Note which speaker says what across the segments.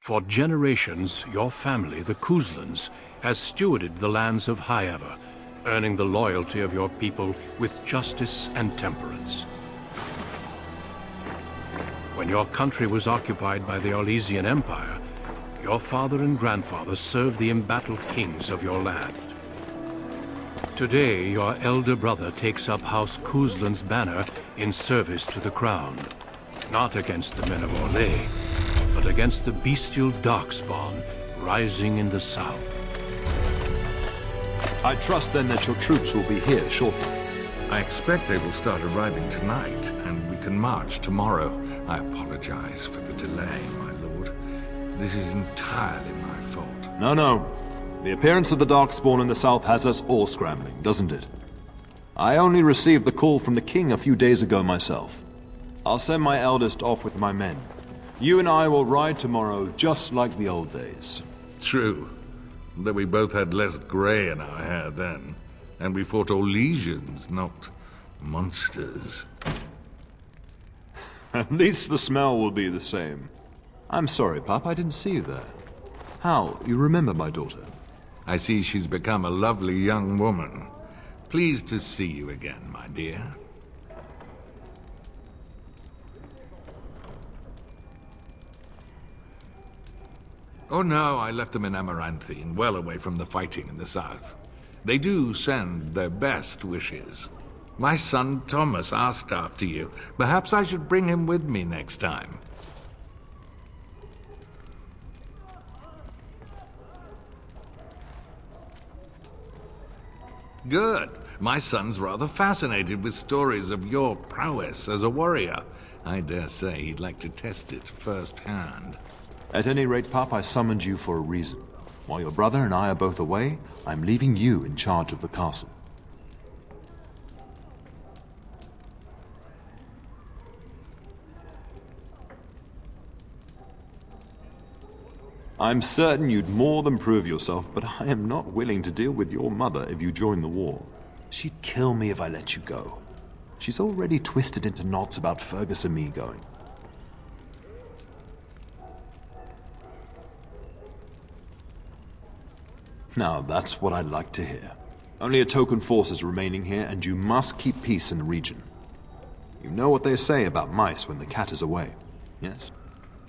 Speaker 1: For generations, your family, the Kuzlans, has stewarded the lands of Highever, earning the loyalty of your people with justice and temperance. When your country was occupied by the Orlesian Empire, your father and grandfather served the embattled kings of your land. Today, your elder brother takes up House Kuzlan's banner in service to the crown, not against the men of Orlais, but against the bestial Darkspawn rising in the south.
Speaker 2: I trust then that your troops will be here shortly.
Speaker 3: I expect they will start arriving tonight, and we can march tomorrow. I apologize for the delay, my lord. This is entirely my fault.
Speaker 2: No. The appearance of the Darkspawn in the south has us all scrambling, doesn't it? I only received the call from the king a few days ago myself. I'll send my eldest off with my men. You and I will ride tomorrow just like the old days.
Speaker 3: True. Though we both had less grey in our hair then. And we fought Orlesians, not monsters.
Speaker 2: At least the smell will be the same. I'm sorry, Pup, I didn't see you there. Hal, you remember my daughter?
Speaker 3: I see she's become a lovely young woman. Pleased to see you again, my dear. Oh no, I left them in Amaranthine, well away from the fighting in the south. They do send their best wishes. My son Thomas asked after you. Perhaps I should bring him with me next time. Good. My son's rather fascinated with stories of your prowess as a warrior. I dare say he'd like to test it firsthand.
Speaker 2: At any rate, Pup, I summoned you for a reason. While your brother and I are both away, I'm leaving you in charge of the castle. I'm certain you'd more than prove yourself, but I am not willing to deal with your mother if you join the war. She'd kill me if I let you go. She's already twisted into knots about Fergus and me going. Now, that's what I'd like to hear. Only a token force is remaining here, and you must keep peace in the region. You know what they say about mice when the cat is away, yes?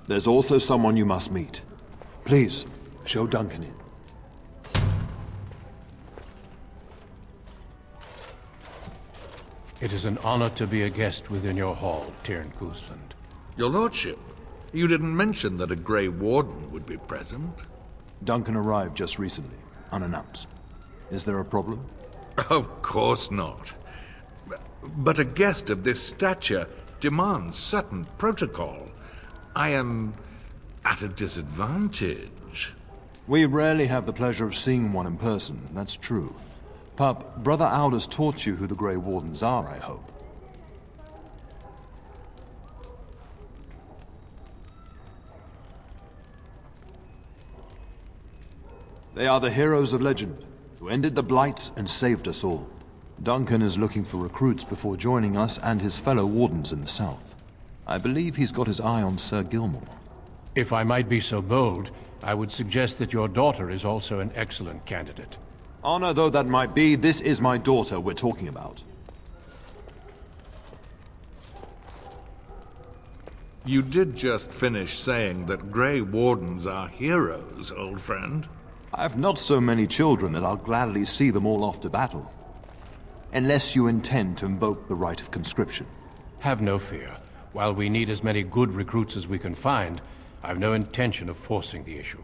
Speaker 2: There's also someone you must meet. Please, show Duncan in.
Speaker 1: It is an honor to be a guest within your hall, Teyrn Kuzland.
Speaker 3: Your lordship, you didn't mention that a Grey Warden would be present.
Speaker 2: Duncan arrived just recently, unannounced. Is there a problem?
Speaker 3: Of course not. But a guest of this stature demands certain protocol. I am at a disadvantage.
Speaker 2: We rarely have the pleasure of seeing one in person, that's true. Pup, Brother Aldous taught you who the Grey Wardens are, I hope. They are the heroes of legend, who ended the Blights and saved us all. Duncan is looking for recruits before joining us and his fellow Wardens in the south. I believe he's got his eye on Sir Gilmore.
Speaker 1: If I might be so bold, I would suggest that your daughter is also an excellent candidate.
Speaker 2: Honor though that might be, this is my daughter we're talking about.
Speaker 3: You did just finish saying that Grey Wardens are heroes, old friend.
Speaker 2: I've not so many children that I'll gladly see them all off to battle. Unless you intend to invoke the right of conscription.
Speaker 1: Have no fear. While we need as many good recruits as we can find, I've no intention of forcing the issue.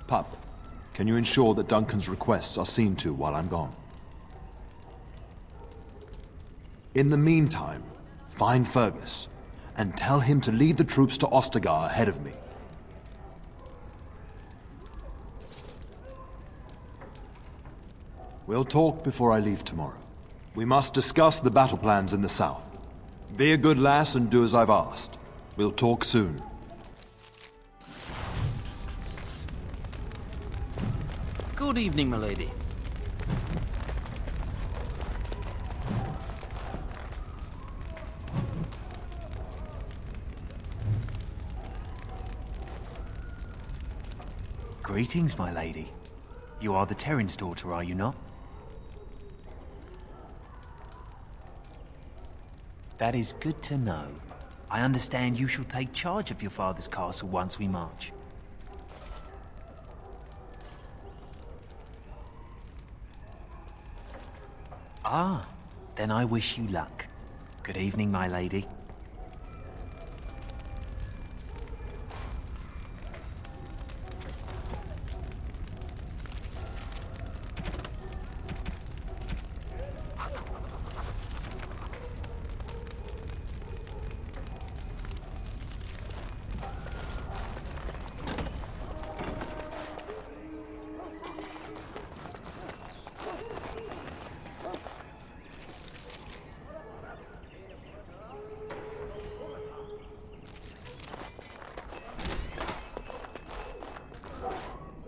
Speaker 2: Pup, can you ensure that Duncan's requests are seen to while I'm gone? In the meantime, find Fergus, and tell him to lead the troops to Ostagar ahead of me. We'll talk before I leave tomorrow. We must discuss the battle plans in the south. Be a good lass and do as I've asked. We'll talk soon.
Speaker 4: Good evening, milady.
Speaker 5: Greetings, my lady. You are the Terran's daughter, are you not? That is good to know. I understand you shall take charge of your father's castle once we march. Ah, then I wish you luck. Good evening, my lady.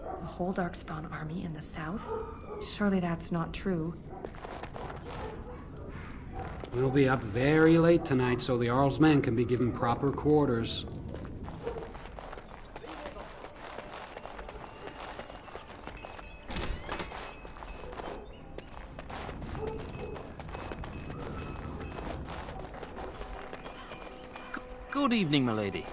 Speaker 6: A whole Darkspawn army in the south? Surely that's not true.
Speaker 7: We'll be up very late tonight so the Arl's men can be given proper quarters.
Speaker 4: Good evening, milady.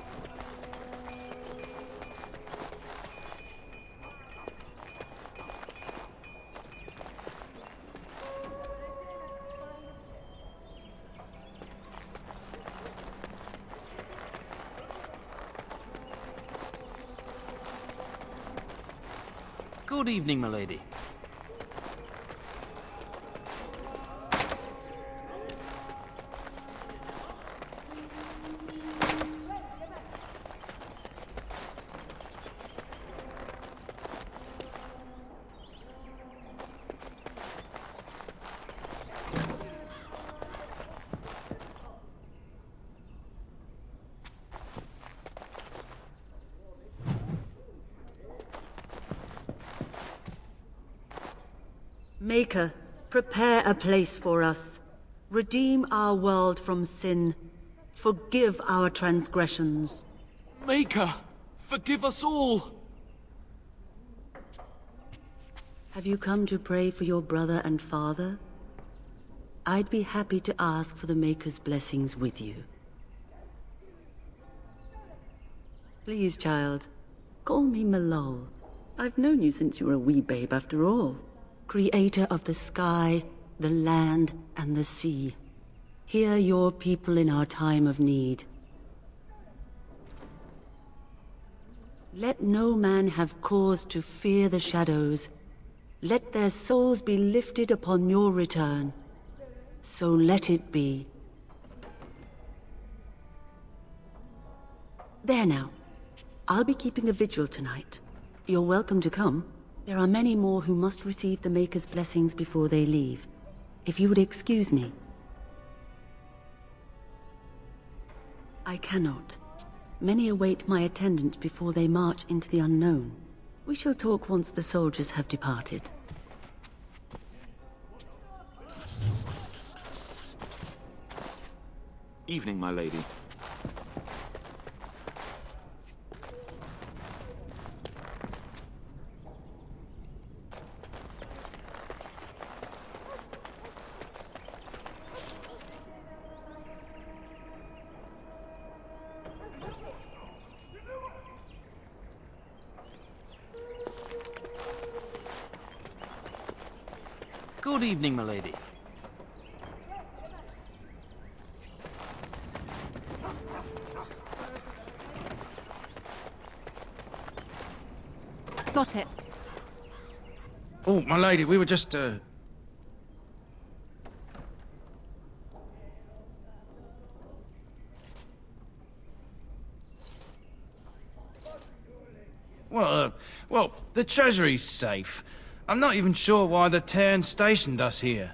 Speaker 4: Good evening, milady.
Speaker 8: Maker, prepare a place for us. Redeem our world from sin. Forgive our transgressions.
Speaker 9: Maker, forgive us all!
Speaker 8: Have you come to pray for your brother and father? I'd be happy to ask for the Maker's blessings with you. Please, child, call me Malol. I've known you since you were a wee babe after all. Creator of the sky, the land, and the sea. Hear your people in our time of need. Let no man have cause to fear the shadows. Let their souls be lifted upon your return. So let it be. There now. I'll be keeping a vigil tonight. You're welcome to come. There are many more who must receive the Maker's blessings before they leave. If you would excuse me. I cannot. Many await my attendance before they march into the unknown. We shall talk once the soldiers have departed.
Speaker 9: Evening, my lady.
Speaker 4: Good evening, milady.
Speaker 6: Got it.
Speaker 10: Oh, my lady, we were just, Well, the treasury's safe. I'm not even sure why the Terran stationed us here.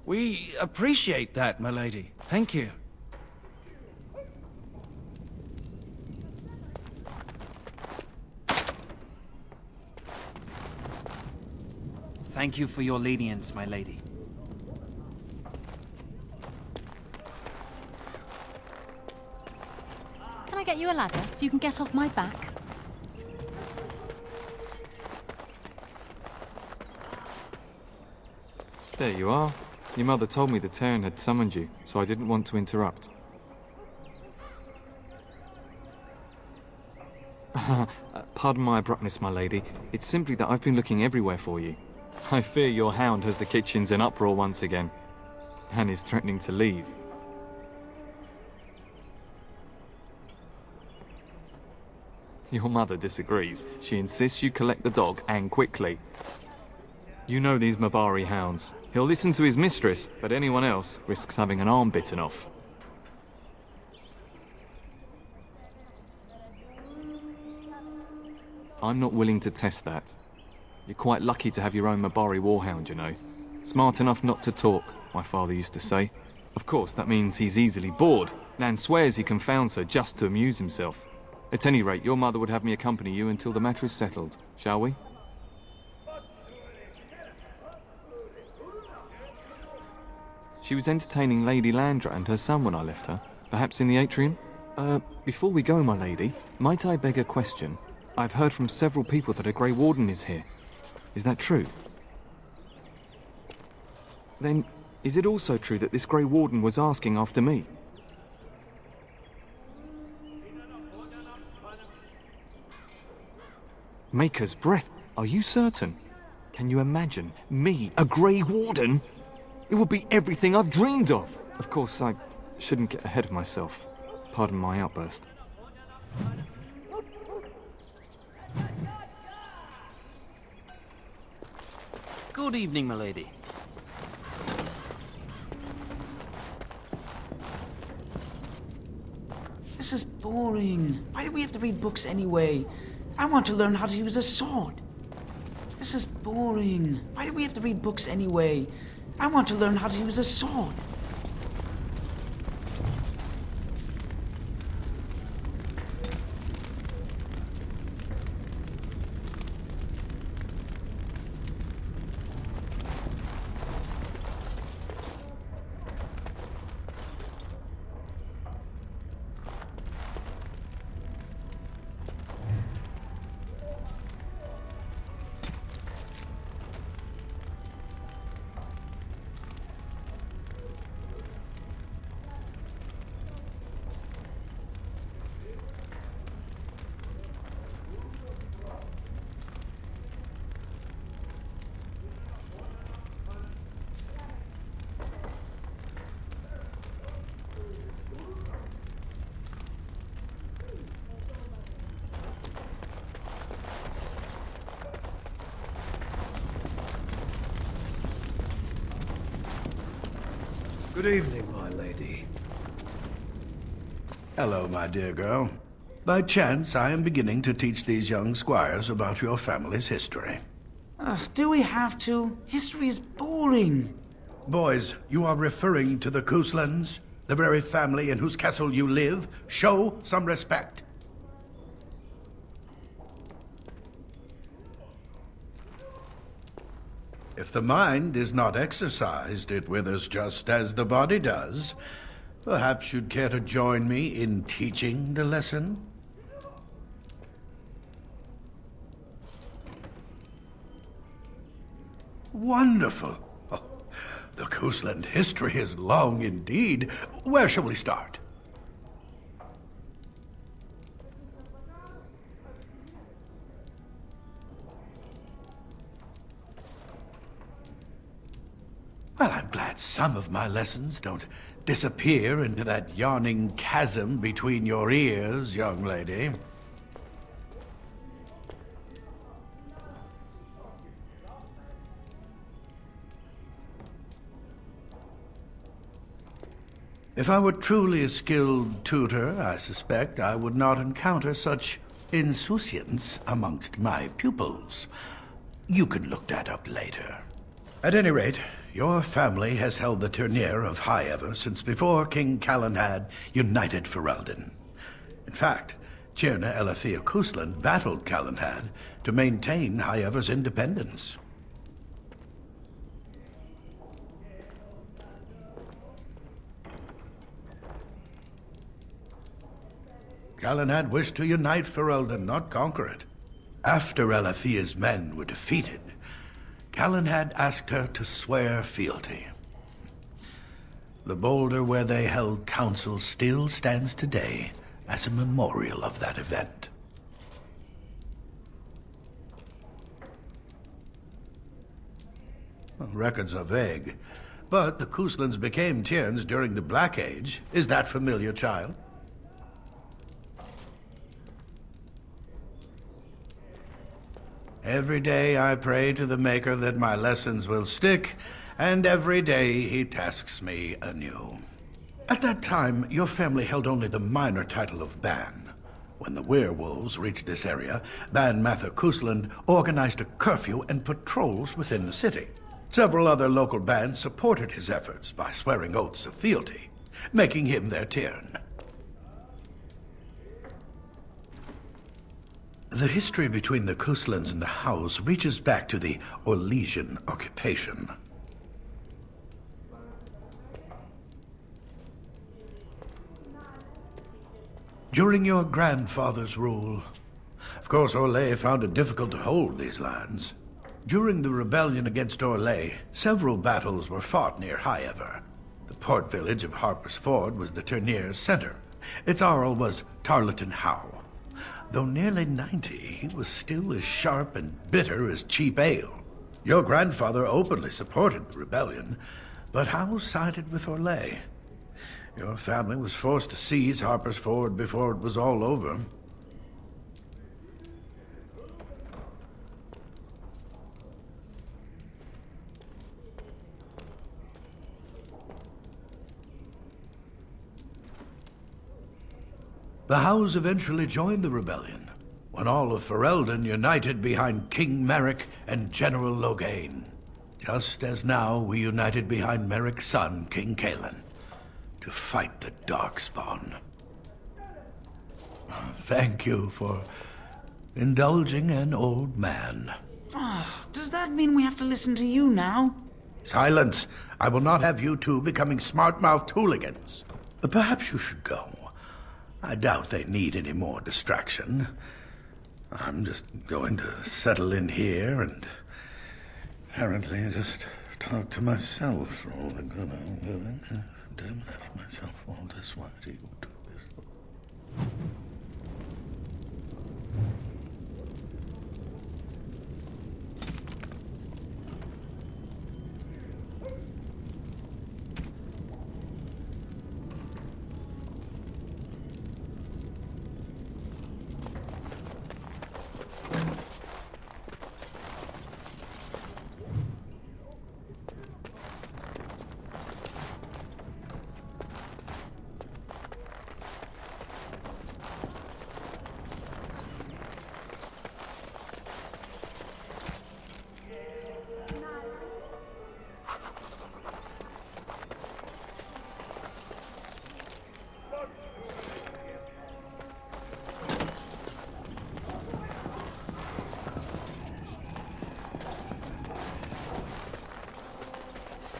Speaker 10: We appreciate that, my lady. Thank you.
Speaker 5: Thank you for your lenience, my lady.
Speaker 11: get you a ladder so you can get off my back?
Speaker 12: There you are. Your mother told me the Terran had summoned you, so I didn't want to interrupt. Pardon my abruptness, my lady. It's simply that I've been looking everywhere for you. I fear your hound has the kitchens in uproar once again, and is threatening to leave. Your mother disagrees. She insists you collect the dog, and quickly. You know these Mabari hounds. He'll listen to his mistress, but anyone else risks having an arm bitten off. I'm not willing to test that. You're quite lucky to have your own Mabari warhound, you know. Smart enough not to talk, my father used to say. Of course, that means he's easily bored. Nan swears he confounds her just to amuse himself. At any rate, your mother would have me accompany you until the matter is settled, shall we? She was entertaining Lady Landra and her son when I left her. Perhaps in the atrium? Before we go, my lady, might I beg a question? I've heard from several people that a Grey Warden is here. Is that true? Then, is it also true that this Grey Warden was asking after me? Maker's breath, are you certain? Can you imagine me, a Grey Warden? It would be everything I've dreamed of. Of course, I shouldn't get ahead of myself. Pardon my outburst.
Speaker 4: Good evening, milady.
Speaker 5: This is boring. Why do we have to read books anyway? I want to learn how to use a sword. This is boring. Why do we have to read books anyway? I want to learn how to use a sword.
Speaker 13: Good evening, my lady. Hello, my dear girl. By chance, I am beginning to teach these young squires about your family's history.
Speaker 5: Do we have to? History is boring.
Speaker 13: Boys, you are referring to the Couslands, the very family in whose castle you live. Show some respect. If the mind is not exercised, it withers just as the body does. Perhaps you'd care to join me in teaching the lesson? Wonderful. Oh, the Cousland history is long indeed. Where shall we start? Well, I'm glad some of my lessons don't disappear into that yawning chasm between your ears, young lady. If I were truly a skilled tutor, I suspect I would not encounter such insouciance amongst my pupils. You can look that up later. At any rate, your family has held the Ternier of High Ever since before King Callan had united Ferelden. In fact, Tierna Elathea Cousland battled Callanhad to maintain High Ever's independence. Galahad wished to unite Ferelden, not conquer it. After Elathea's men were defeated, Galahad asked her to swear fealty. The boulder where they held council still stands today as a memorial of that event. Well, records are vague, but the Kuzlans became Tierns during the Black Age. Is that familiar, child? Every day I pray to the Maker that my lessons will stick, and every day he tasks me anew. At that time, your family held only the minor title of Ban. When the werewolves reached this area, Ban Mather Kuzland organized a curfew and patrols within the city. Several other local bands supported his efforts by swearing oaths of fealty, making him their Tiern. The history between the Kuzlans and the House reaches back to the Orlesian occupation. During your grandfather's rule, of course, Orlais found it difficult to hold these lands. During the rebellion against Orlais, several battles were fought near Highever. The port village of Harper's Ford was the Ternier's center. Its Jarl was Tarleton Howe. Though nearly 90, he was still as sharp and bitter as cheap ale. Your grandfather openly supported the rebellion, but Howe sided with Orlais. Your family was forced to seize Harper's Ford before it was all over. The Howes eventually joined the rebellion, when all of Ferelden united behind King Merrick and General Loghain. Just as now we united behind Merrick's son, King Cailan, to fight the Darkspawn. Thank you for indulging an old man.
Speaker 5: Oh, does that mean we have to listen to you now?
Speaker 13: Silence! I will not have you two becoming smart-mouthed hooligans. Perhaps you should go. I doubt they need any more distraction. I'm just going to settle in here and apparently just talk to myself for all the good I'm doing. Damn, that's myself all this while you do this.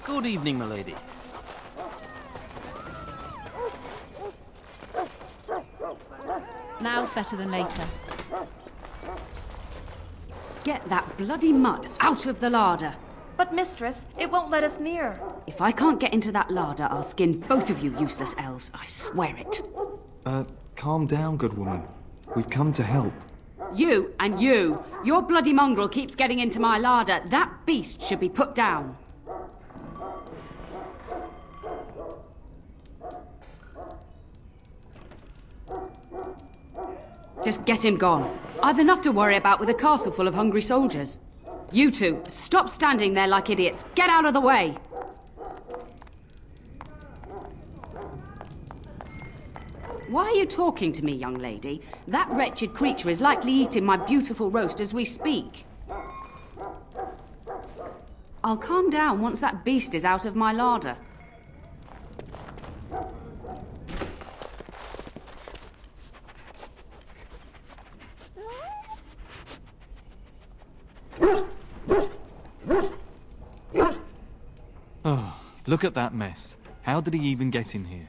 Speaker 4: Good evening, milady.
Speaker 11: Now's better than later.
Speaker 14: Get that bloody mutt out of the larder.
Speaker 6: But mistress, it won't let us near.
Speaker 14: If I can't get into that larder, I'll skin both of you useless elves. I swear it.
Speaker 12: Calm down, good woman. We've come to help.
Speaker 14: You and you. Your bloody mongrel keeps getting into my larder. That beast should be put down. Just get him gone. I've enough to worry about with a castle full of hungry soldiers. You two, stop standing there like idiots. Get out of the way. Why are you talking to me, young lady? That wretched creature is likely eating my beautiful roast as we speak. I'll calm down once that beast is out of my larder.
Speaker 12: Oh, look at that mess. How did he even get in here?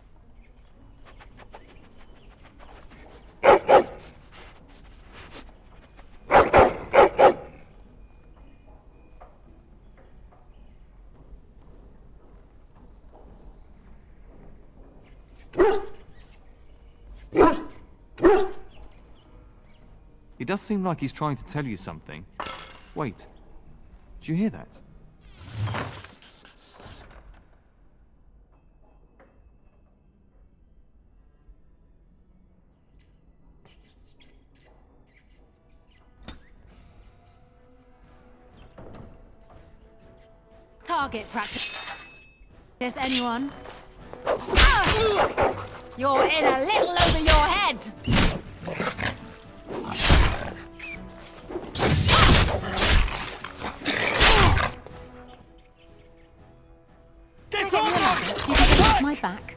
Speaker 12: He does seem like he's trying to tell you something. Wait. Did you hear that?
Speaker 14: Target practice. There's anyone? You're in a little over your head!
Speaker 9: Get on!
Speaker 11: You can get off my back.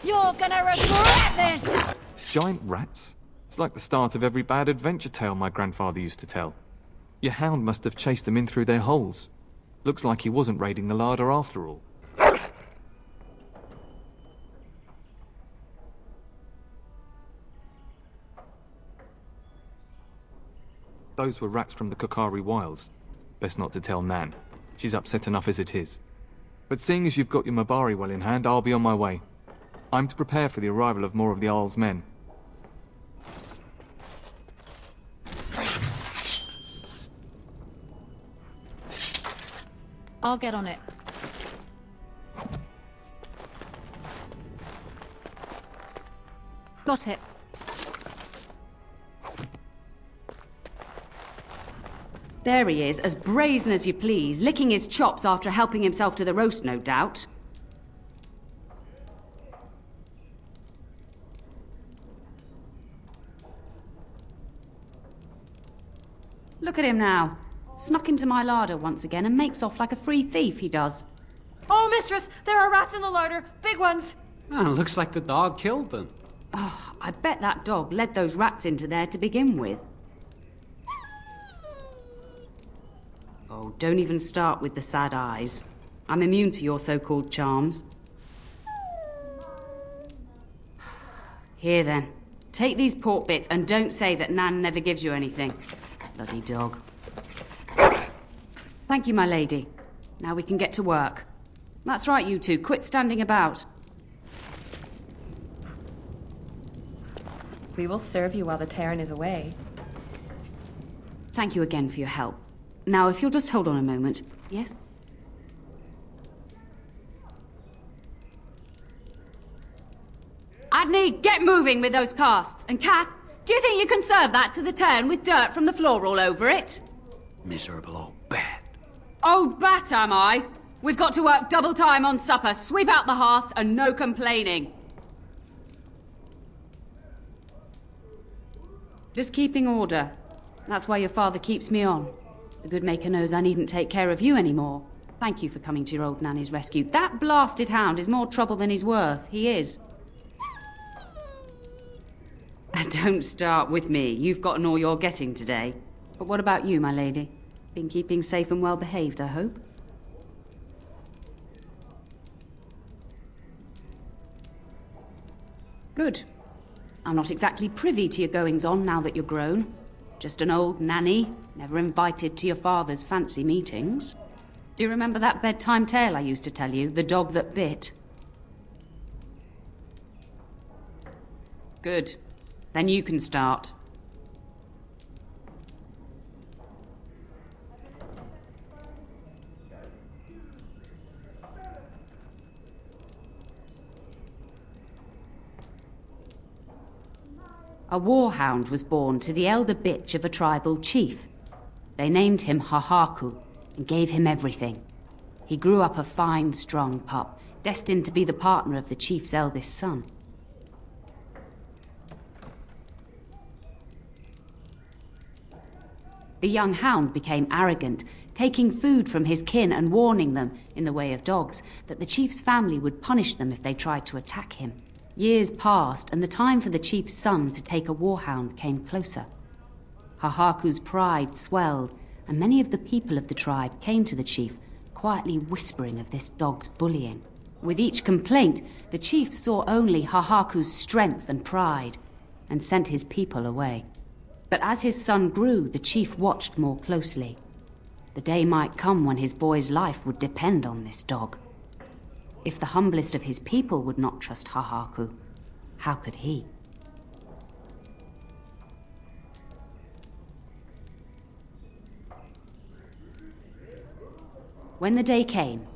Speaker 14: You're gonna regret this!
Speaker 12: Giant rats? It's like the start of every bad adventure tale my grandfather used to tell. Your hound must have chased them in through their holes. Looks like he wasn't raiding the larder after all. Those were rats from the Kokari Wilds. Best not to tell Nan. She's upset enough as it is. But seeing as you've got your Mabari well in hand, I'll be on my way. I'm to prepare for the arrival of more of the Arl's men.
Speaker 11: I'll get on it. Got it.
Speaker 14: There he is, as brazen as you please, licking his chops after helping himself to the roast, no doubt. Look at him now. Snuck into my larder once again and makes off like a free thief, he does.
Speaker 6: Oh, mistress! There are rats in the larder! Big ones!
Speaker 7: Ah, looks like the dog killed them.
Speaker 14: Oh, I bet that dog led those rats into there to begin with. Oh, don't even start with the sad eyes. I'm immune to your so-called charms. Here then. Take these pork bits and don't say that Nan never gives you anything. Bloody dog. Thank you, my lady. Now we can get to work. That's right, you two. Quit standing about.
Speaker 6: We will serve you while the Terran is away.
Speaker 14: Thank you again for your help. Now, if you'll just hold on a moment. Yes? Adney, get moving with those casts. And Kath, do you think you can serve that to the Terran with dirt from the floor all over it?
Speaker 9: Miserable old bat.
Speaker 14: Old bat, am I? We've got to work double time on supper, sweep out the hearths, and no complaining. Just keeping order. That's why your father keeps me on. The good maker knows I needn't take care of you anymore. Thank you for coming to your old nanny's rescue. That blasted hound is more trouble than he's worth. He is. Don't start with me. You've gotten all you're getting today. But what about you, my lady? Been keeping safe and well behaved, I hope? Good. I'm not exactly privy to your goings-on now that you're grown. Just an old nanny, never invited to your father's fancy meetings. Do you remember that bedtime tale I used to tell you, the dog that bit? Good. Then you can start. A warhound was born to the elder bitch of a tribal chief. They named him Hahaku and gave him everything. He grew up a fine, strong pup, destined to be the partner of the chief's eldest son. The young hound became arrogant, taking food from his kin and warning them, in the way of dogs, that the chief's family would punish them if they tried to attack him. Years passed, and the time for the chief's son to take a warhound came closer. Hahaku's pride swelled, and many of the people of the tribe came to the chief, quietly whispering of this dog's bullying. With each complaint, the chief saw only Hahaku's strength and pride, and sent his people away. But as his son grew, the chief watched more closely. The day might come when his boy's life would depend on this dog. If the humblest of his people would not trust Hahaku, how could he? When the day came,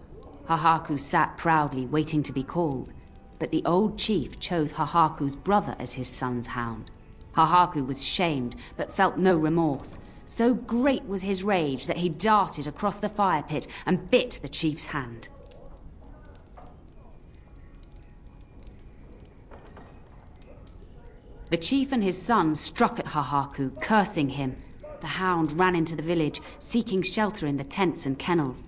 Speaker 14: Hahaku sat proudly waiting to be called, but the old chief chose Hahaku's brother as his son's hound. Hahaku was shamed, but felt no remorse. So great was his rage that he darted across the fire pit and bit the chief's hand. The chief and his son struck at Hahaku, cursing him. The hound ran into the village, seeking shelter in the tents and kennels.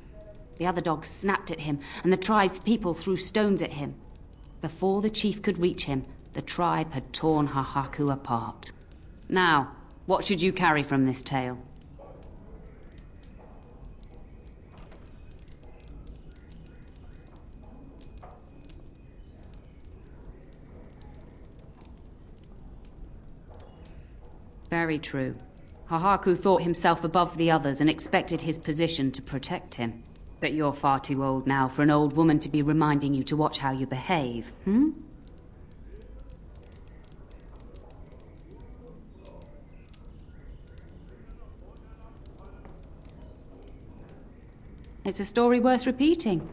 Speaker 14: The other dogs snapped at him, and the tribe's people threw stones at him. Before the chief could reach him, the tribe had torn Hahaku apart. Now, what should you carry from this tale? Very true. Hahaku thought himself above the others and expected his position to protect him. But you're far too old now for an old woman to be reminding you to watch how you behave, hmm? It's a story worth repeating.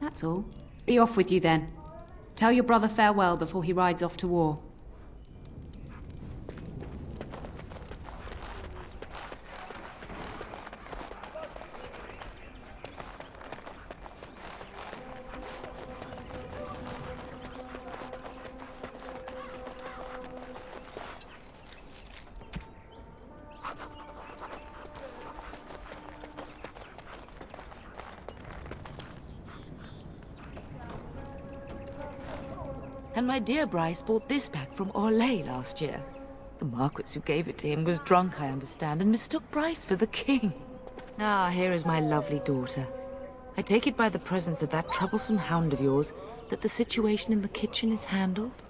Speaker 14: That's all. Be off with you then. Tell your brother farewell before he rides off to war.
Speaker 15: And my dear Bryce bought this back from Orlais last year. The Marquis who gave it to him was drunk, I understand, and mistook Bryce for the king. Ah, here is my lovely daughter. I take it by the presence of that troublesome hound of yours that the situation in the kitchen is handled?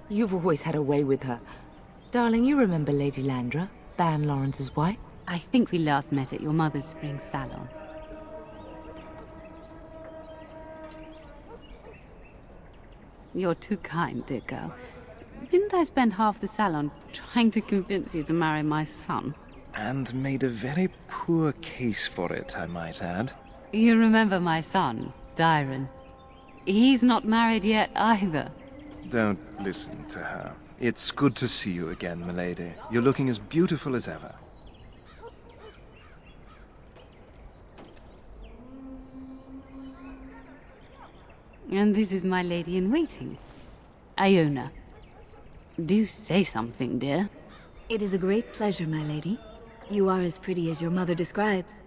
Speaker 15: You've always had a way with her. Darling, you remember Lady Landra, Ban Lawrence's wife?
Speaker 14: I think we last met at your mother's spring salon. You're too kind, dear girl. Didn't I spend half the salon trying to convince you to marry my son?
Speaker 16: And made a very poor case for it, I might add.
Speaker 14: You remember my son, Dyron. He's not married yet either.
Speaker 16: Don't listen to her. It's good to see you again, milady. You're looking as beautiful as ever.
Speaker 14: And this is my lady-in-waiting, Iona. Do say something, dear.
Speaker 17: It is a great pleasure, my lady. You are as pretty as your mother describes.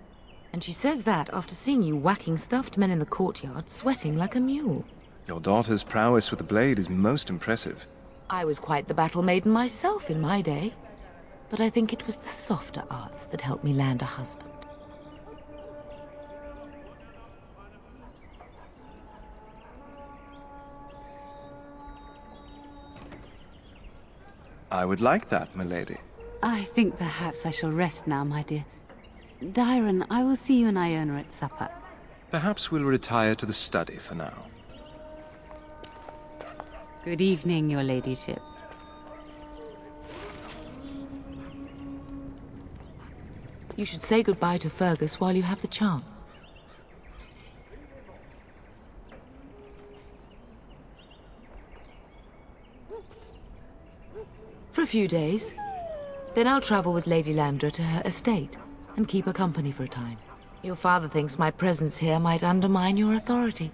Speaker 15: And she says that after seeing you whacking stuffed men in the courtyard, sweating like a mule.
Speaker 16: Your daughter's prowess with the blade is most impressive.
Speaker 15: I was quite the battle maiden myself in my day. But I think it was the softer arts that helped me land a husband.
Speaker 16: I would like that, milady.
Speaker 14: I think perhaps I shall rest now, my dear. Dyron, I will see you and Iona at supper.
Speaker 16: Perhaps we'll retire to the study for now.
Speaker 14: Good evening, your ladyship.
Speaker 15: You should say goodbye to Fergus while you have the chance. For a few days. Then I'll travel with Lady Landra to her estate and keep her company for a time. Your father thinks my presence here might undermine your authority.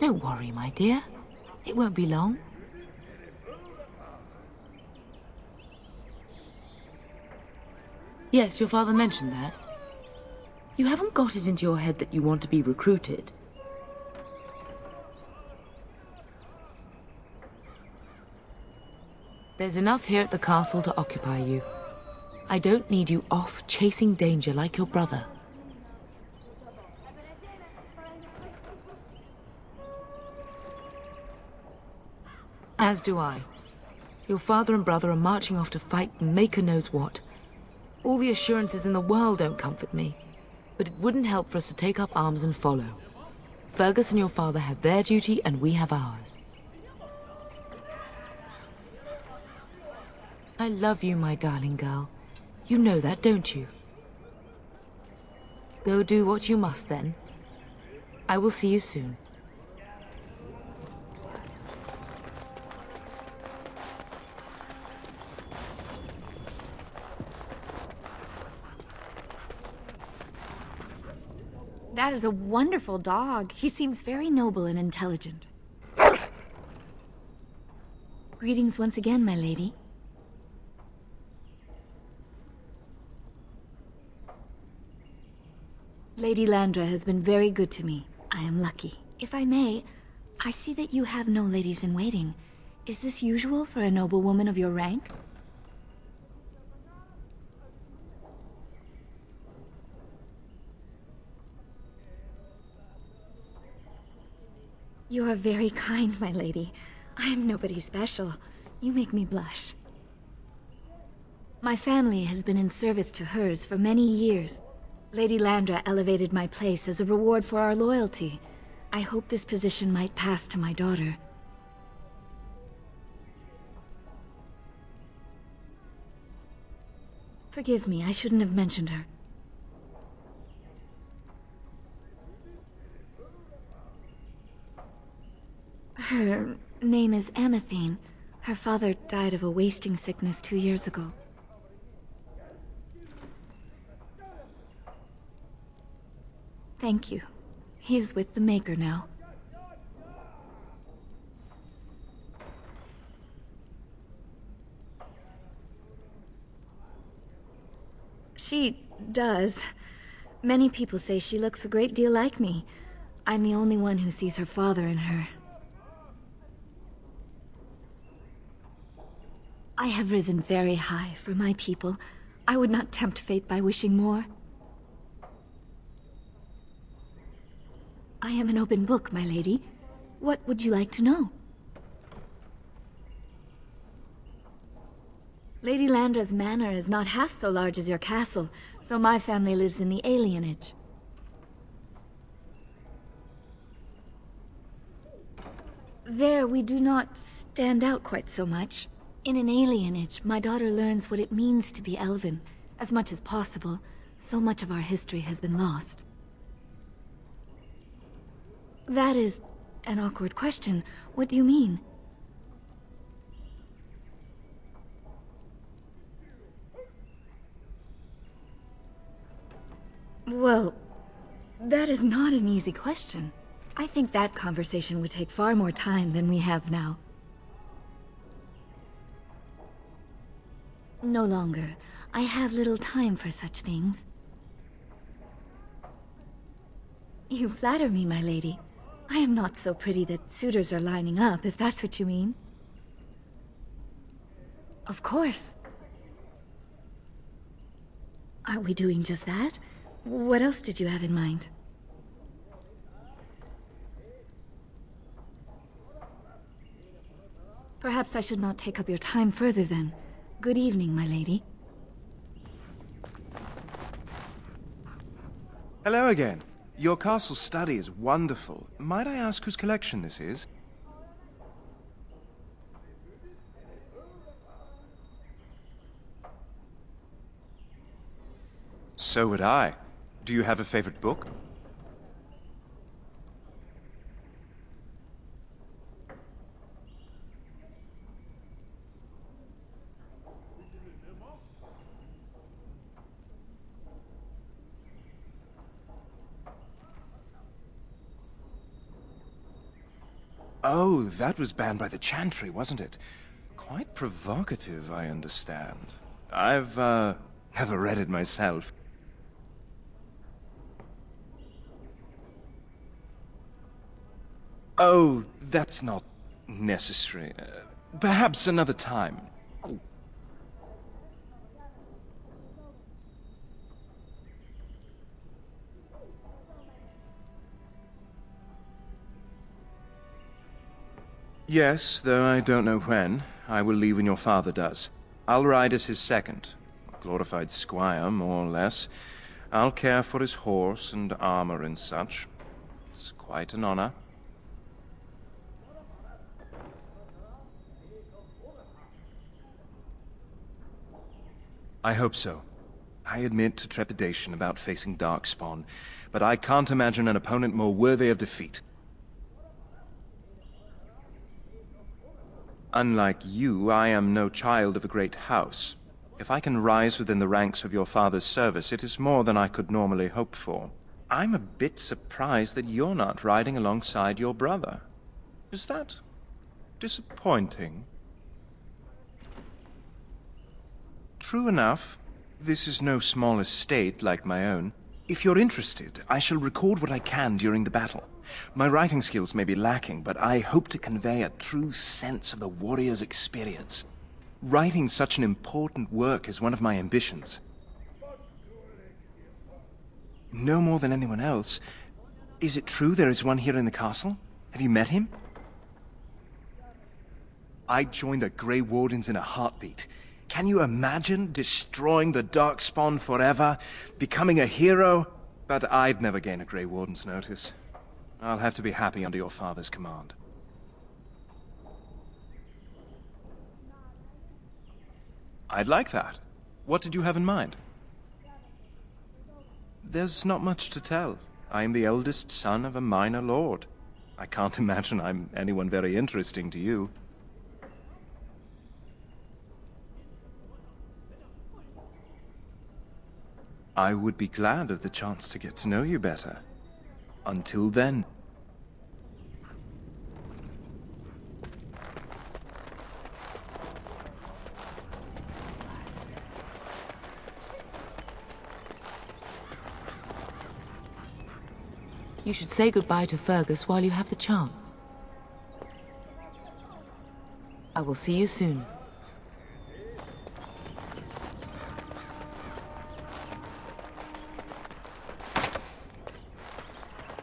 Speaker 15: Don't worry, my dear. It won't be long. Yes, your father mentioned that. You haven't got it into your head that you want to be recruited. There's enough here at the castle to occupy you. I don't need you off chasing danger like your brother. As do I. Your father and brother are marching off to fight Maker knows what. All the assurances in the world don't comfort me. but it wouldn't help for us to take up arms and follow. Fergus and your father have their duty, and we have ours. I love you, my darling girl. You know that, don't you? Go do what you must, then. I will see you soon.
Speaker 17: That is a wonderful dog. He seems very noble and intelligent. Greetings once again, my lady. Lady Landra has been very good to me. I am lucky. If I may, I see that you have no ladies in waiting. Is this usual for a noblewoman of your rank? You are very kind, my lady. I am nobody special. You make me blush. My family has been in service to hers for many years. Lady Landra elevated my place as a reward for our loyalty. I hope this position might pass to my daughter. Forgive me, I shouldn't have mentioned her. Her name is Amathine. Her father died of a wasting sickness 2 years ago. Thank you. He is with the Maker now. She does. Many people say she looks a great deal like me. I'm the only one who sees her father in her. I have risen very high for my people. I would not tempt fate by wishing more. I am an open book, my lady. What would you like to know? Lady Landra's manor is not half so large as your castle, so my family lives in the alienage. There, we do not stand out quite so much. In an alienage, my daughter learns what it means to be Elven, as much as possible. So much of our history has been lost. That is an awkward question. What do you mean? Well, that is not an easy question. I think that conversation would take far more time than we have now. No longer. I have little time for such things. You flatter me, my lady. I am not so pretty that suitors are lining up, if that's what you mean. Of course. Are we doing just that? What else did you have in mind? Perhaps I should not take up your time further then. Good evening, my lady.
Speaker 16: Hello again. Your castle study is wonderful. Might I ask whose collection this is? So would I. Do you have a favorite book? Oh, that was banned by the Chantry, wasn't it? Quite provocative, I understand. I've, never read it myself. Oh, that's not necessary. Perhaps another time. Yes, though I don't know when. I will leave when your father does. I'll ride as his second. A glorified squire, more or less. I'll care for his horse and armor and such. It's quite an honor. I hope so. I admit to trepidation about facing Darkspawn, but I can't imagine an opponent more worthy of defeat. Unlike you, I am no child of a great house. If I can rise within the ranks of your father's service, it is more than I could normally hope for. I'm a bit surprised that you're not riding alongside your brother. Is that disappointing? True enough. This is no small estate like my own. If you're interested, I shall record what I can during the battle. My writing skills may be lacking, but I hope to convey a true sense of the warrior's experience. Writing such an important work is one of my ambitions. No more than anyone else. Is it true there is one here in the castle? Have you met him? I'd join the Grey Wardens in a heartbeat. Can you imagine destroying the Darkspawn forever? Becoming a hero? But I'd never gain a Grey Warden's notice. I'll have to be happy under your father's command. I'd like that. What did you have in mind? There's not much to tell. I am the eldest son of a minor lord. I can't imagine I'm anyone very interesting to you. I would be glad of the chance to get to know you better. Until then.
Speaker 15: You should say goodbye to Fergus while you have the chance. I will see you soon.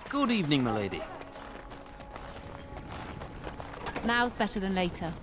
Speaker 4: Good evening, milady.
Speaker 11: Now's better than later.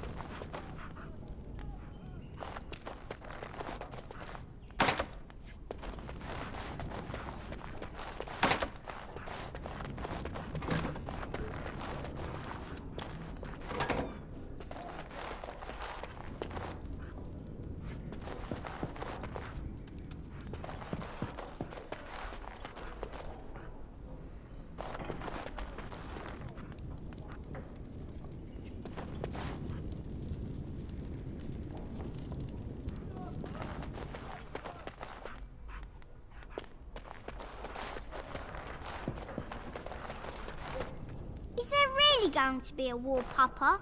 Speaker 18: Going to be a war, Papa?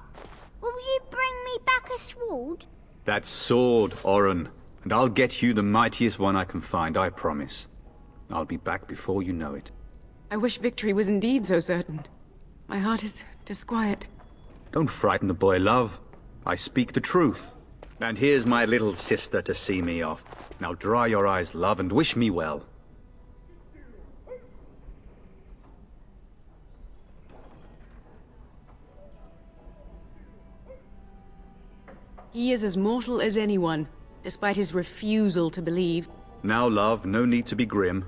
Speaker 18: Will you bring me back a sword?
Speaker 19: That sword, Oren. And I'll get you the mightiest one I can find, I promise. I'll be back before you know it.
Speaker 6: I wish victory was indeed so certain. My heart is disquiet.
Speaker 19: Don't frighten the boy, love. I speak the truth. And here's my little sister to see me off. Now dry your eyes, love, and wish me well.
Speaker 6: He is as mortal as anyone, despite his refusal to believe.
Speaker 19: Now, love, no need to be grim.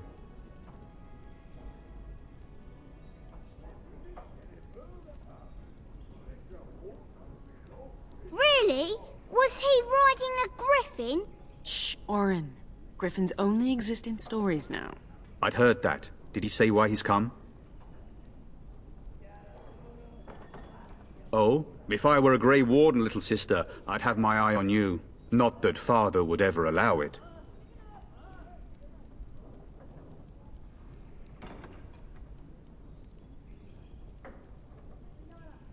Speaker 18: Really? Was he riding a griffin?
Speaker 6: Shh, Oren. Griffins only exist in stories now.
Speaker 19: I'd heard that. Did he say why he's come? Oh? If I were a Grey Warden, little sister, I'd have my eye on you. Not that father would ever allow it.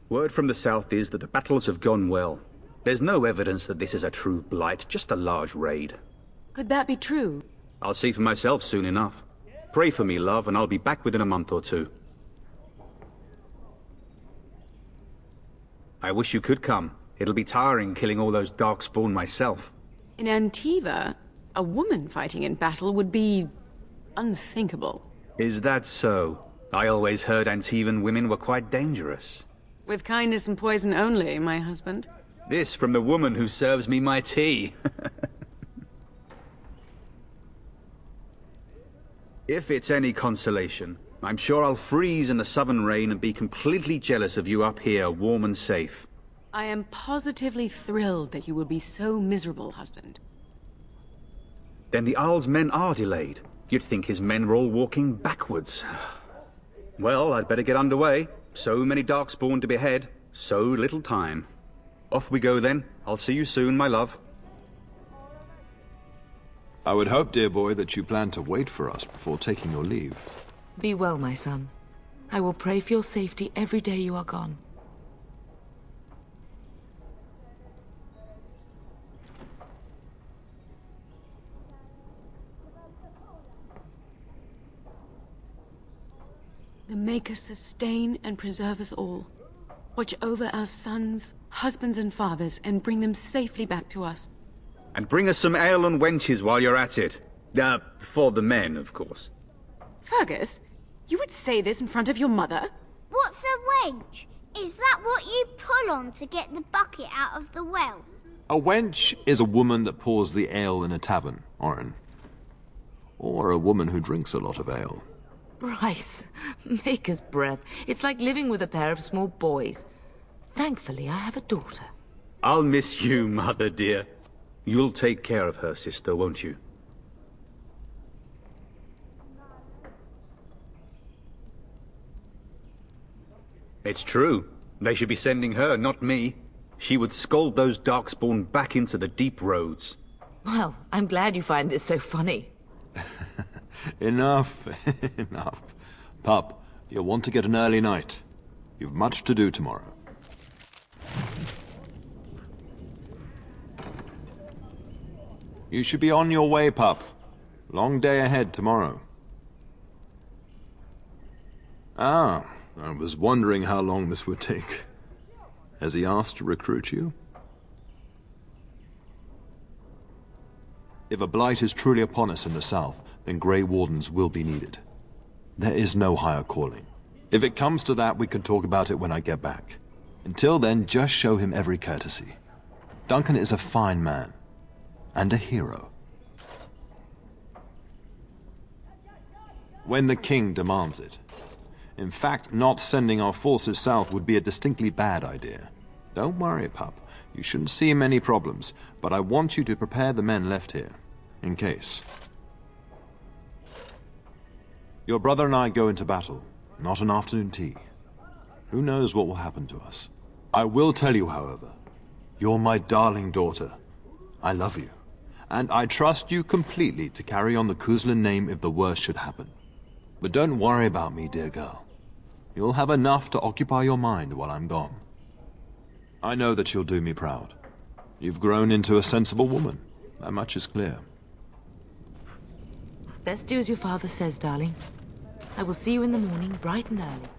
Speaker 19: Word from the south is that the battles have gone well. There's no evidence that this is a true blight, just a large raid.
Speaker 6: Could that be true?
Speaker 19: I'll see for myself soon enough. Pray for me, love, and I'll be back within a month or two. I wish you could come. It'll be tiring killing all those Darkspawn myself.
Speaker 6: In Antiva, a woman fighting in battle would be unthinkable.
Speaker 19: Is that so? I always heard Antivan women were quite dangerous.
Speaker 6: With kindness and poison only, my husband.
Speaker 19: This from the woman who serves me my tea. If it's any consolation, I'm sure I'll freeze in the southern rain and be completely jealous of you up here, warm and safe.
Speaker 6: I am positively thrilled that you will be so miserable, husband.
Speaker 19: Then the Arl's men are delayed. You'd think his men were all walking backwards. Well, I'd better get underway. So many Darkspawn to behead, so little time. Off we go then. I'll see you soon, my love.
Speaker 2: I would hope, dear boy, that you plan to wait for us before taking your leave.
Speaker 15: Be well, my son. I will pray for your safety every day you are gone.
Speaker 6: The Maker sustain and preserve us all. Watch over our sons, husbands and fathers, and bring them safely back to us.
Speaker 19: And bring us some ale and wenches while you're at it. For the men, of course.
Speaker 6: Fergus, you would say this in front of your mother?
Speaker 18: What's a wench? Is that what you pull on to get the bucket out of the well?
Speaker 2: A wench is a woman that pours the ale in a tavern, Orin. Or a woman who drinks a lot of ale.
Speaker 15: Bryce, Maker's breath. It's like living with a pair of small boys. Thankfully, I have a daughter.
Speaker 19: I'll miss you, mother dear. You'll take care of her, sister, won't you? It's true. They should be sending her, not me. She would scold those Darkspawn back into the deep roads.
Speaker 15: Well, I'm glad you find this so funny.
Speaker 2: Enough, enough. Pup, you'll want to get an early night. You've much to do tomorrow. You should be on your way, pup. Long day ahead tomorrow. Ah, I was wondering how long this would take. Has he asked to recruit you? If a blight is truly upon us in the south, then Grey Wardens will be needed. There is no higher calling. If it comes to that, we can talk about it when I get back. Until then, just show him every courtesy. Duncan is a fine man. And a hero. When the king demands it. In fact, not sending our forces south would be a distinctly bad idea. Don't worry, pup. You shouldn't see many problems, but I want you to prepare the men left here, in case. Your brother and I go into battle, not an afternoon tea. Who knows what will happen to us? I will tell you, however, you're my darling daughter. I love you, and I trust you completely to carry on the Kuzlin name if the worst should happen. But don't worry about me, dear girl. You'll have enough to occupy your mind while I'm gone. I know that you'll do me proud. You've grown into a sensible woman. That much is clear.
Speaker 15: Best do as your father says, darling. I will see you in the morning, bright and early.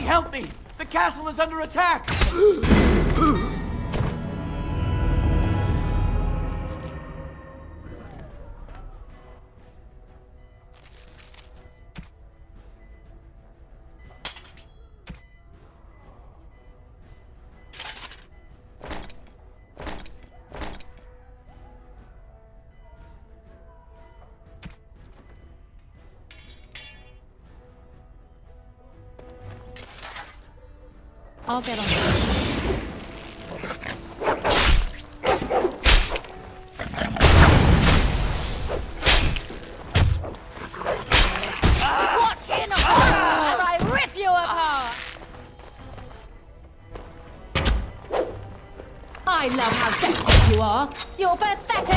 Speaker 9: Help me! The castle is under attack!
Speaker 11: I'll get on it.
Speaker 18: Watch in as I rip you apart!
Speaker 11: I love how desperate you are. You're pathetic.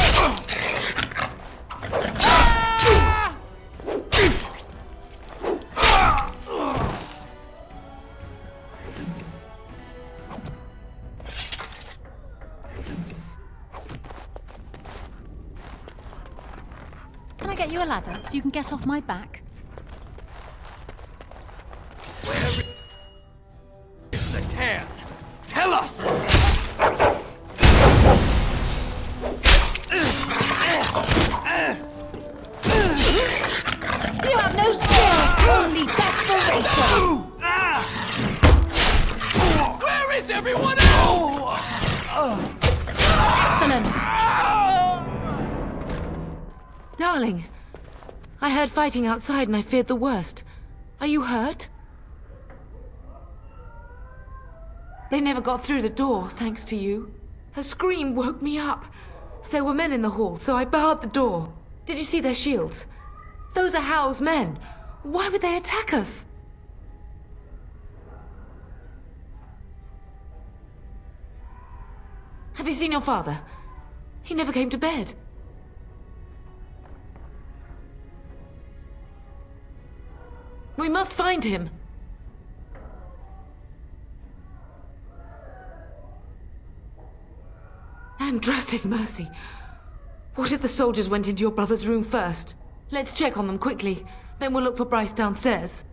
Speaker 11: Can I get you a ladder so you can get off my back?
Speaker 9: Where is the Cairn? Tell us!
Speaker 11: You have no skill, only desperation.
Speaker 9: Where is everyone else?
Speaker 11: Excellent.
Speaker 15: Darling, I heard fighting outside and I feared the worst. Are you hurt? They never got through the door, thanks to you. Her scream woke me up. There were men in the hall, so I barred the door. Did you see their shields? Those are Howl's men. Why would they attack us? Have you seen your father? He never came to bed. We must find him. And trust his mercy. What if the soldiers went into your brother's room first? Let's check on them quickly. Then we'll look for Bryce downstairs.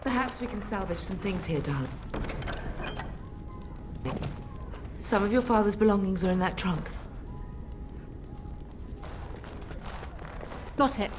Speaker 15: Perhaps we can salvage some things here, darling. Some of your father's belongings are in that trunk.
Speaker 11: Got it.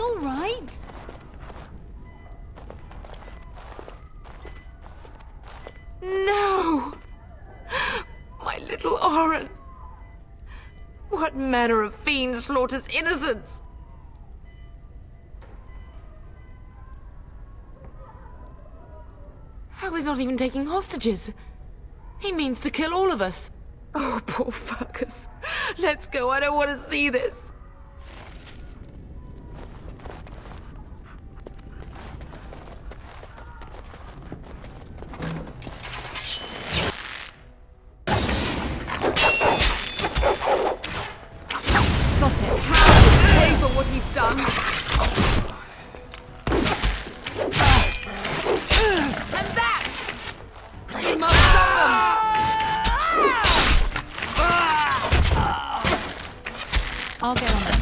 Speaker 11: All right.
Speaker 15: No! My little Oren! What manner of fiend slaughters innocents? How is not even taking hostages? He means to kill all of us. Oh, poor Fergus. Let's go, I don't want to see this.
Speaker 11: I'll get on it.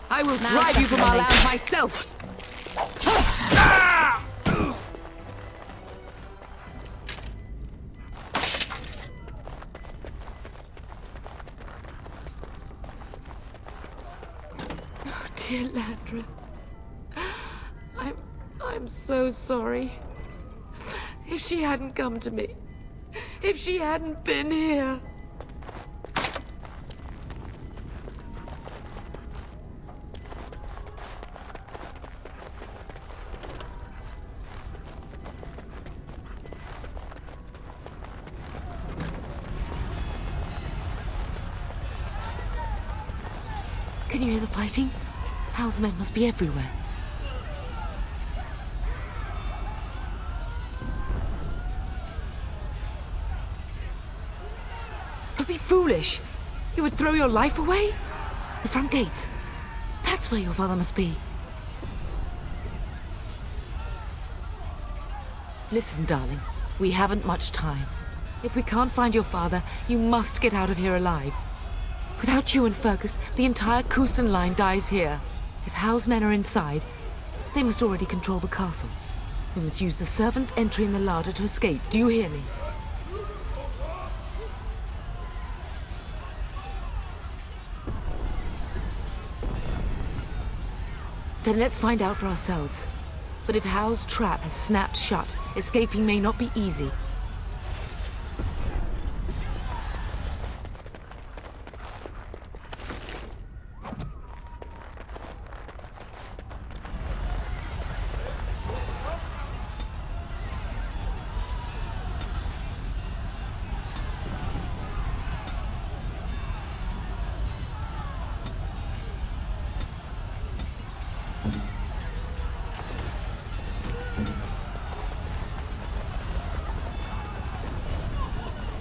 Speaker 15: I will drive you from our land myself! Oh, dear Landra. I'm so sorry. If she hadn't come to me, if she hadn't been here. Can you hear the fighting? Howl's men must be everywhere. Don't be foolish. You would throw your life away? The front gates. That's where your father must be. Listen, darling. We haven't much time. If we can't find your father, you must get out of here alive. Without you and Fergus, the entire Coulson line dies here. If Howe's men are inside, they must already control the castle. We must use the servants' entry in the larder to escape. Do you hear me? Then let's find out for ourselves. But if Howe's trap has snapped shut, escaping may not be easy.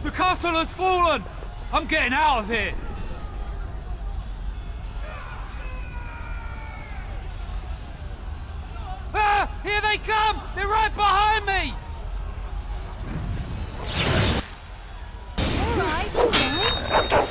Speaker 9: The castle has fallen! I'm getting out of here! Ah! Here they come! They're right behind me!
Speaker 11: Alright, alright.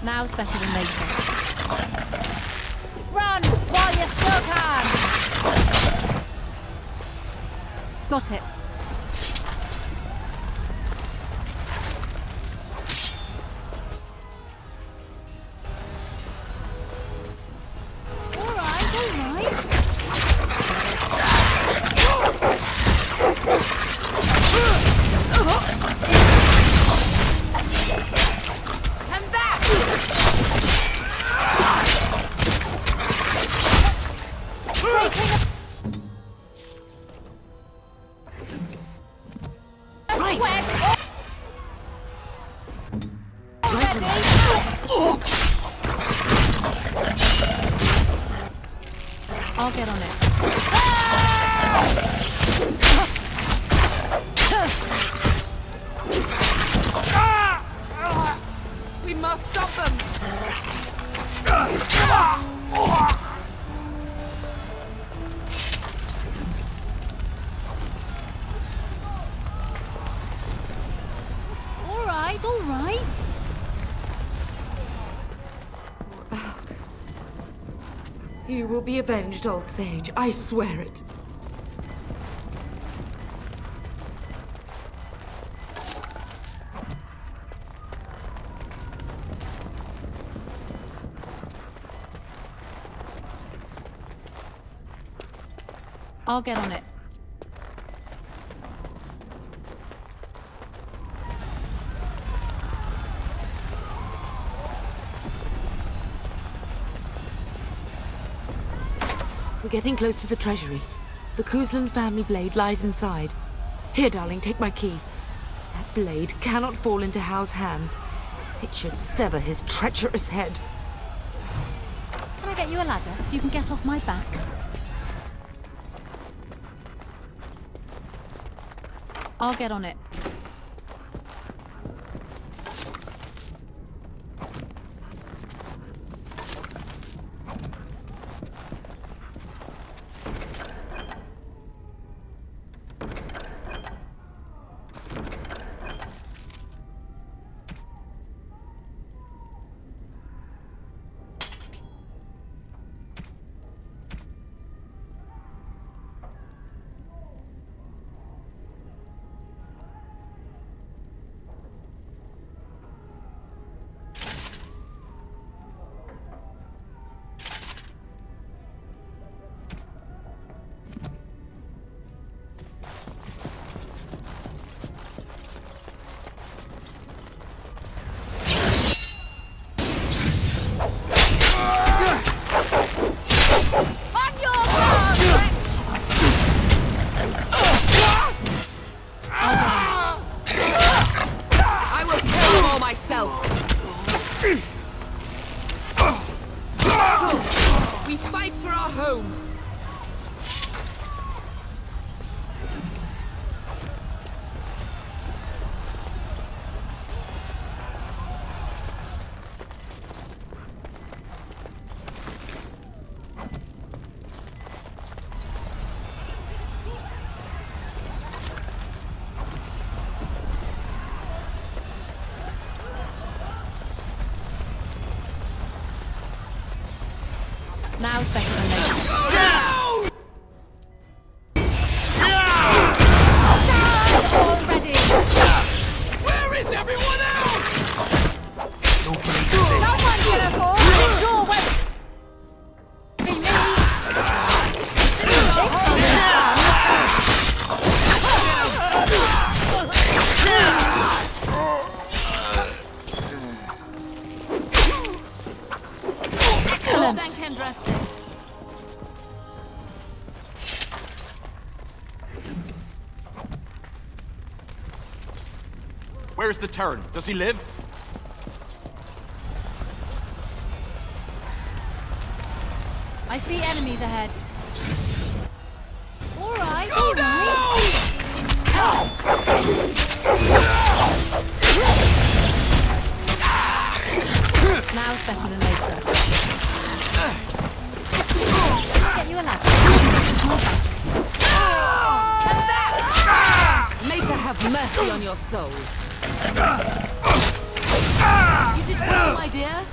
Speaker 11: Now's better than later. Run while you still can! Got it. Alright, alright. Come back! I'll get on it.
Speaker 15: We must stop them!
Speaker 11: Alright, alright.
Speaker 15: You will be avenged, old sage. I swear it.
Speaker 11: I'll get on it.
Speaker 15: We're getting close to the treasury. The Cousland family blade lies inside. Here, darling, take my key. That blade cannot fall into Howe's hands. It should sever his treacherous head.
Speaker 11: Can I get you a ladder so you can get off my back? I'll get on it. Now's better than later. Already!
Speaker 9: Where is everyone else?
Speaker 11: Someone careful! Your weapon! Be me! Excellent!
Speaker 9: Where's the Terran? Does he live?
Speaker 11: I see enemies ahead. All right.
Speaker 9: Go down!
Speaker 11: Now it's better than later. Get you a ladder.
Speaker 15: May God have mercy on your soul. You did well, my dear.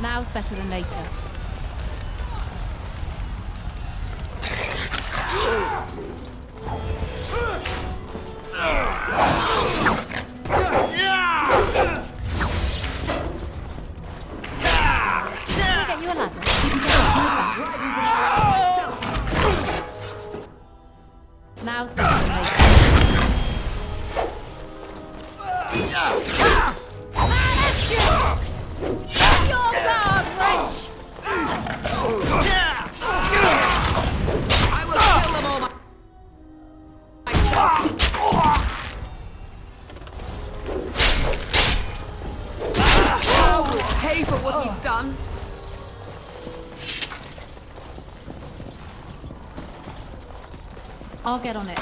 Speaker 11: Now's better than later. I'll get you a ladder. You can get back. Now's better than later. Your guard, wretch!
Speaker 15: I will kill them all myself. Oh, pay for what he's done.
Speaker 11: I'll get on it.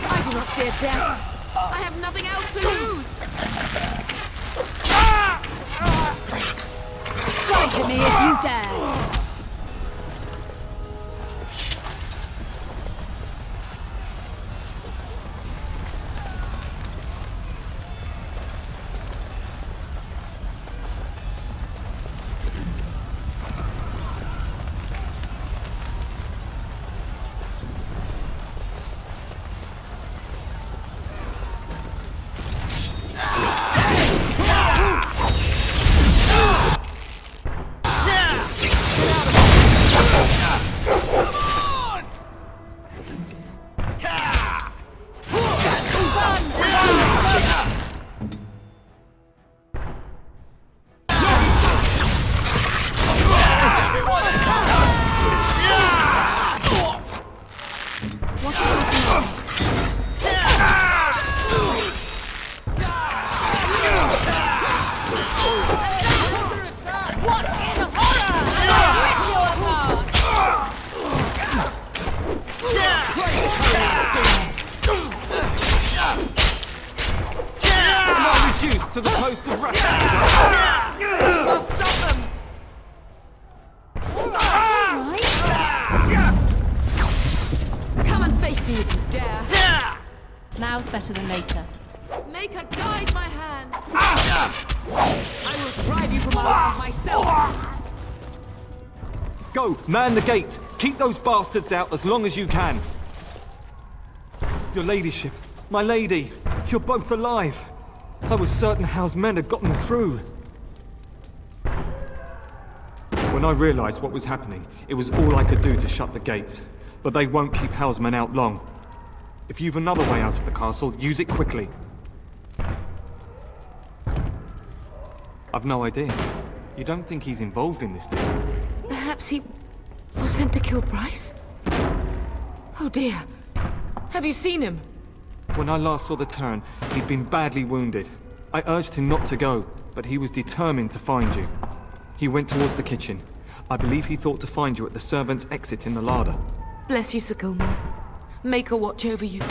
Speaker 15: I do not fear death. I have nothing else to lose.
Speaker 11: Strike at me if you dare!
Speaker 12: To the coast of Russia.
Speaker 15: I'll stop them. Come and face me if you dare.
Speaker 11: Now's better than later.
Speaker 15: Make her guide my hand. I will drive you from around myself.
Speaker 12: Go, man the gate. Keep those bastards out as long as you can. Your ladyship, my lady, you're both alive. I was certain Hal's men had gotten through. When I realized what was happening, it was all I could do to shut the gates. But they won't keep Hal's men out long. If you've another way out of the castle, use it quickly. I've no idea. You don't think he's involved in this, do you?
Speaker 15: Perhaps he was sent to kill Bryce? Oh dear. Have you seen him?
Speaker 12: When I last saw the Terran, he'd been badly wounded. I urged him not to go, but he was determined to find you. He went towards the kitchen. I believe he thought to find you at the servants' exit in the larder.
Speaker 15: Bless you, Sir Gilmore. Make her watch over you.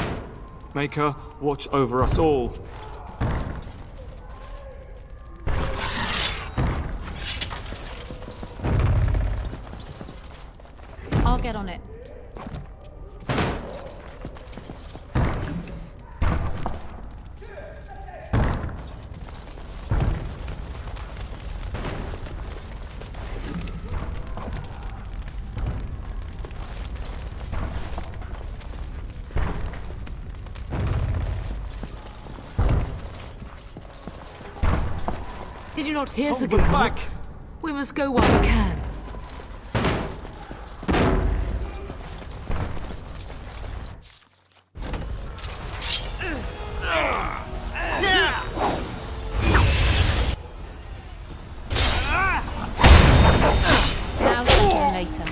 Speaker 12: Make her watch over us all.
Speaker 11: I'll get on it.
Speaker 15: Did you not hear, Sir
Speaker 12: Hold them
Speaker 15: Gilmore?
Speaker 12: back!
Speaker 15: We must go while we can.
Speaker 11: Now or later.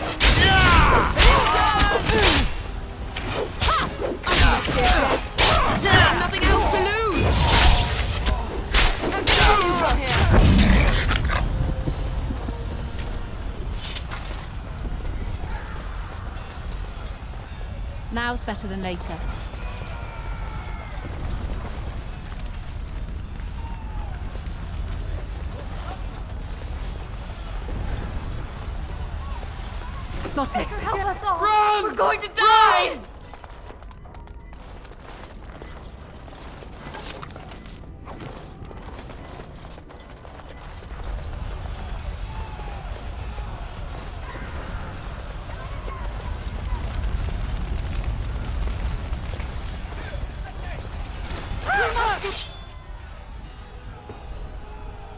Speaker 15: Nothing else to lose!
Speaker 11: Now's better than later. Got it.
Speaker 15: Help us all! Run! We're going to die!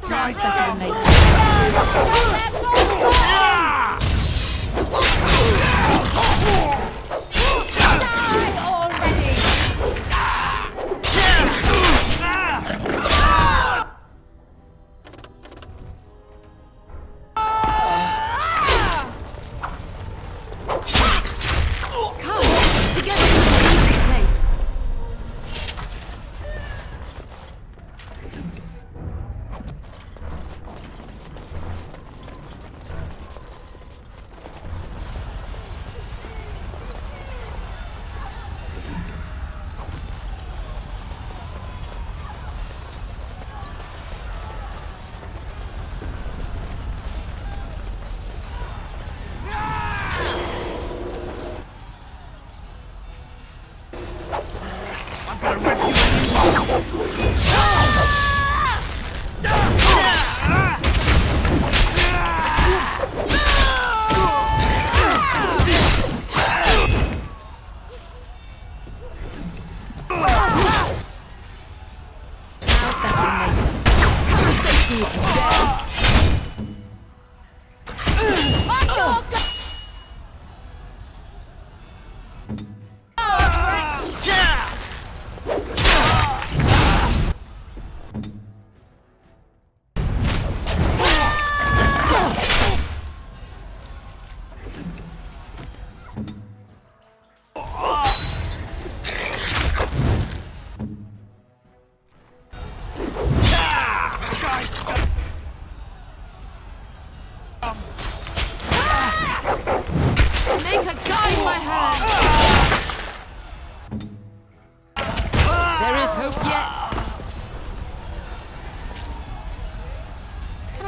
Speaker 11: Now's better than later.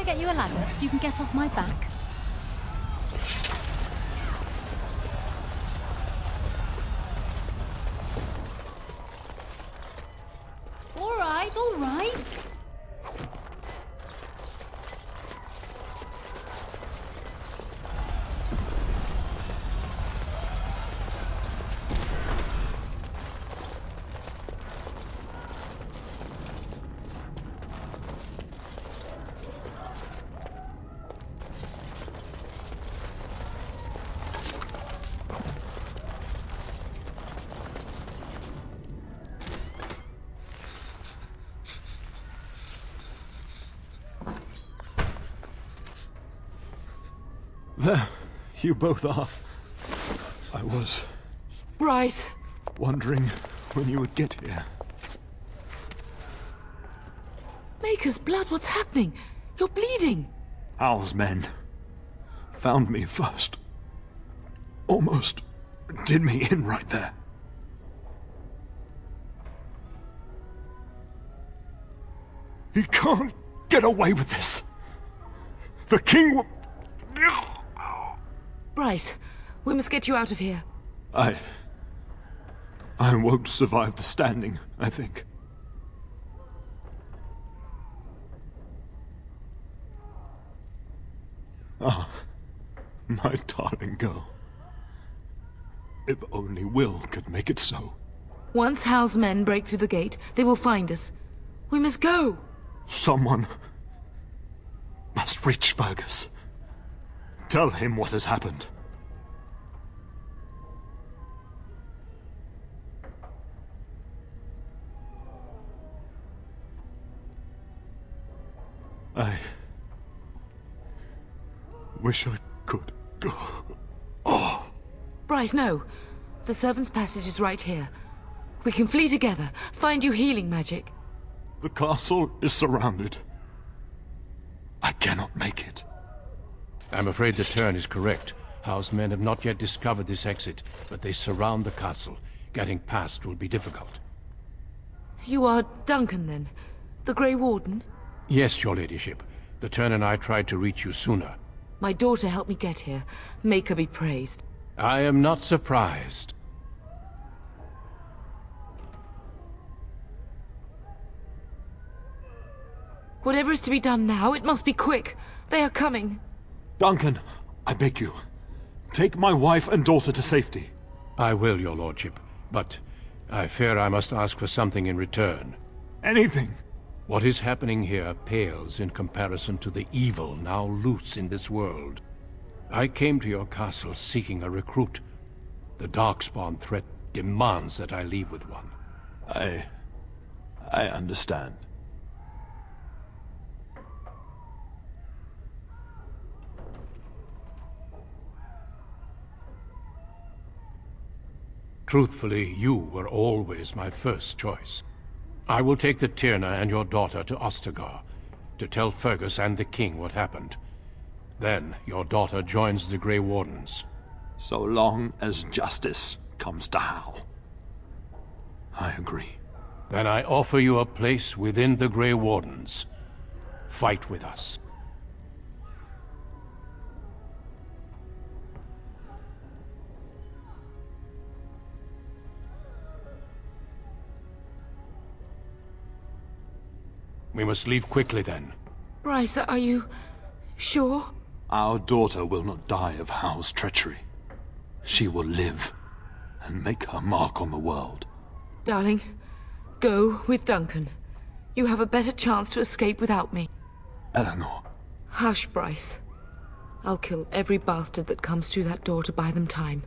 Speaker 11: Get you a ladder so you can get off my back? All right, all right.
Speaker 2: there you both are. I was
Speaker 15: Bryce!
Speaker 2: wondering when you would get here.
Speaker 15: Maker's blood, what's happening? You're bleeding.
Speaker 2: Hal's men found me first. Almost did me in right there. He can't get away with this. The king will...
Speaker 15: Bryce, we must get you out of here.
Speaker 2: I won't survive the standing, I think. Ah, my darling girl. If only Will could make it so.
Speaker 15: Once Hal's men break through the gate, they will find us. We must go.
Speaker 2: Someone must reach Fergus. Tell him what has happened. I wish I could go. Oh.
Speaker 15: Bryce, no. The servants' passage is right here. We can flee together, find you healing magic.
Speaker 2: The castle is surrounded. I cannot make it.
Speaker 1: I'm afraid the Tern is correct. Hal's men have not yet discovered this exit, but they surround the castle. Getting past will be difficult.
Speaker 15: You are Duncan, then? The Grey Warden?
Speaker 1: Yes, your ladyship. The Tern and I tried to reach you sooner.
Speaker 15: My daughter helped me get here. Make her be praised.
Speaker 1: I am not surprised.
Speaker 15: Whatever is to be done now, it must be quick. They are coming.
Speaker 2: Duncan, I beg you. Take my wife and daughter to safety.
Speaker 1: I will, your lordship. But I fear I must ask for something in return.
Speaker 2: Anything.
Speaker 1: What is happening here pales in comparison to the evil now loose in this world. I came to your castle seeking a recruit. The Darkspawn threat demands that I leave with one.
Speaker 2: I understand.
Speaker 1: Truthfully, you were always my first choice. I will take the Tyrna and your daughter to Ostagar, to tell Fergus and the king what happened. Then your daughter joins the Grey Wardens.
Speaker 2: So long as justice comes to Hal. I agree.
Speaker 1: Then I offer you a place within the Grey Wardens. Fight with us. We must leave quickly, then.
Speaker 15: Bryce, are you sure?
Speaker 2: Our daughter will not die of Hal's treachery. She will live and make her mark on the world.
Speaker 15: Darling, go with Duncan. You have a better chance to escape without me.
Speaker 2: Eleanor.
Speaker 15: Hush, Bryce. I'll kill every bastard that comes through that door to buy them time.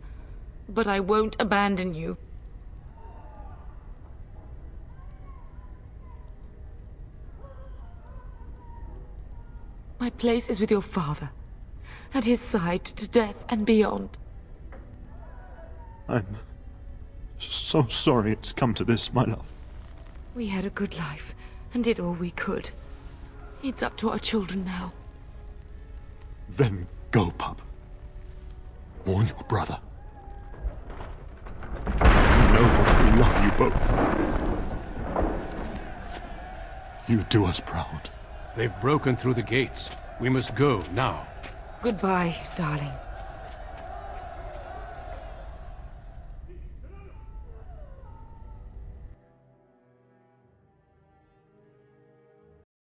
Speaker 15: But I won't abandon you. My place is with your father. At his side to death and beyond.
Speaker 2: I'm so sorry it's come to this, my love.
Speaker 15: We had a good life and did all we could. It's up to our children now.
Speaker 2: Then go, pup. Warn your brother. You know that we love you both. You do us proud.
Speaker 1: They've broken through the gates. We must go now.
Speaker 15: Goodbye, darling.